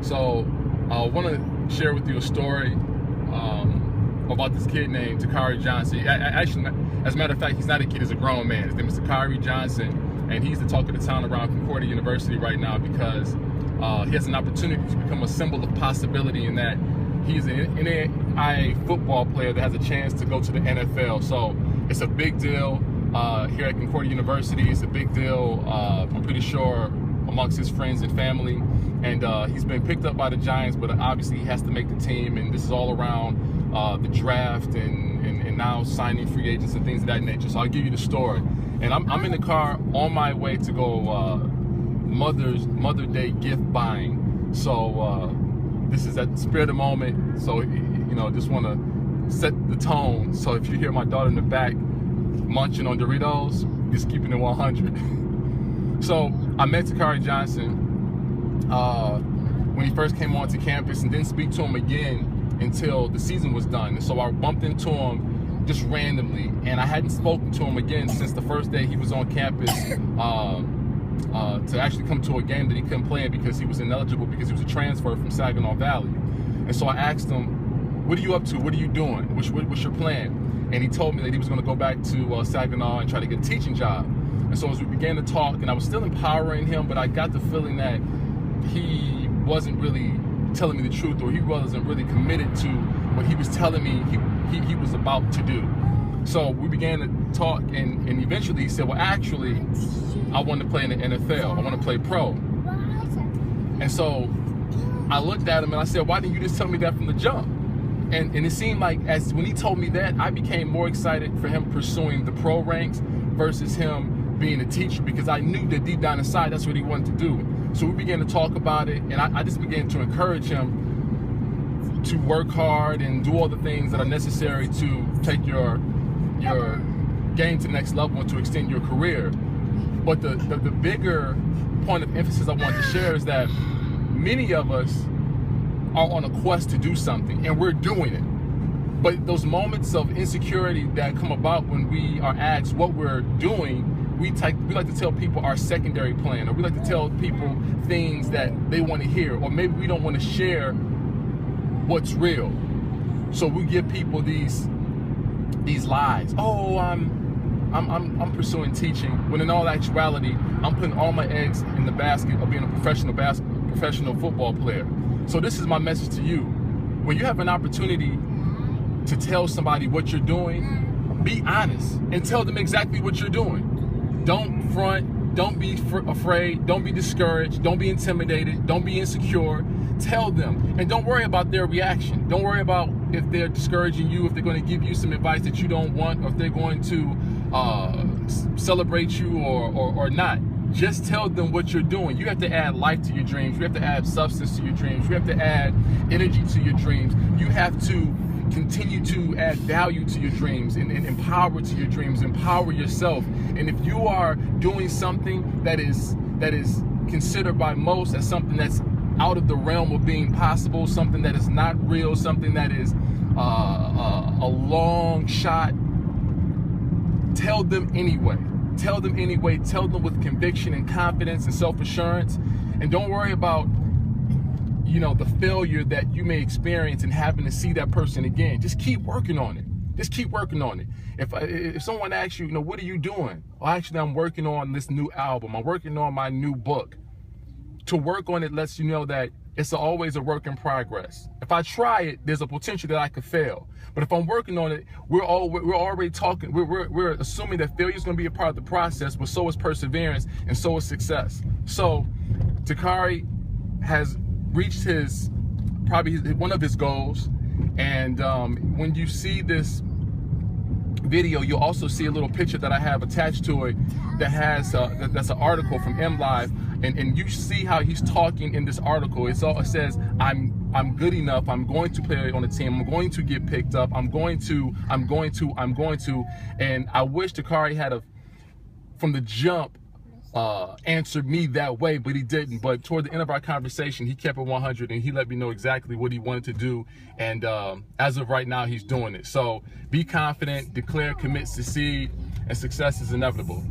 So I want to share with you a story about this kid named Takari Johnson. Actually, as a matter of fact, he's not a kid, he's a grown man. His name is Takari Johnson, and he's the talk of the town around Concordia University right now because he has an opportunity to become a symbol of possibility in that he's an NAIA football player that has a chance to go to the NFL. So it's a big deal here at Concordia University. It's a big deal, I'm pretty sure, amongst his friends and family. And he's been picked up by the Giants, but obviously he has to make the team. And this is all around the draft and now signing free agents and things of that nature. So I'll give you the story. And I'm in the car on my way to go Mother Day gift buying. So this is at the spirit of the moment. So, you know, just want to set the tone. So if you hear my daughter in the back munching on Doritos, just keeping it 100. So I met Takari Johnson when he first came onto campus and didn't speak to him again until the season was done. And so I bumped into him just randomly, and I hadn't spoken to him again since the first day he was on campus to actually come to a game that he couldn't play in because he was ineligible because he was a transfer from Saginaw Valley. And so I asked him, what are you up to? What are you doing? What's your plan? And he told me that he was going to go back to Saginaw and try to get a teaching job. And so as we began to talk, and I was still empowering him, but I got the feeling that he wasn't really telling me the truth, or he wasn't really committed to what he was telling me he was about to do. So we began to talk, and eventually he said, well, actually, I want to play in the NFL. I want to play pro. And so I looked at him and I said, why didn't you just tell me that from the jump? And it seemed like when he told me that, I became more excited for him pursuing the pro ranks versus him being a teacher, because I knew that deep down inside, that's what he wanted to do. So we began to talk about it, and I just began to encourage him to work hard and do all the things that are necessary to take your game to the next level and to extend your career. But the bigger point of emphasis I want to share is that many of us are on a quest to do something, and we're doing it. But those moments of insecurity that come about when we are asked what we're doing, we like to tell people our secondary plan, or we like to tell people things that they want to hear, or maybe we don't want to share what's real. So we give people these lies. Oh, I'm pursuing teaching, when in all actuality, I'm putting all my eggs in the basket of being a professional football player. So this is my message to you. When you have an opportunity to tell somebody what you're doing, be honest and tell them exactly what you're doing. Don't front, don't be afraid, don't be discouraged, don't be intimidated, don't be insecure. Tell them, and don't worry about their reaction. Don't worry about if they're discouraging you, if they're going to give you some advice that you don't want, or if they're going to celebrate you or not. Just tell them what you're doing. You have to add life to your dreams. You have to add substance to your dreams. You have to add energy to your dreams. You have to continue to add value to your dreams and empower to your dreams. Empower yourself. And if you are doing something that is considered by most as something that's out of the realm of being possible, something that is not real, something that is a long shot, tell them anyway. Tell them anyway. Tell them with conviction and confidence and self-assurance. And don't worry about, you know, the failure that you may experience in having to see that person again. Just keep working on it. Just keep working on it. If someone asks you, you know, what are you doing? Well, actually, I'm working on this new album. I'm working on my new book. To work on it lets you know that it's always a work in progress. If I try it, there's a potential that I could fail. But if I'm working on it, we're already talking. We're assuming that failure is going to be a part of the process, but so is perseverance and so is success. So Takari has reached probably one of his goals. And when you see this video, you'll also see a little picture that I have attached to it that has that's an article from MLive, and you see how he's talking in this article. It says, I'm good enough, I'm going to play on the team, I'm going to get picked up, I'm going to, and I wish Takari had from the jump answered me that way, but he didn't. But toward the end of our conversation, he kept it 100 and he let me know exactly what he wanted to do. And as of right now, he's doing it. So be confident, declare, commit, succeed, and success is inevitable.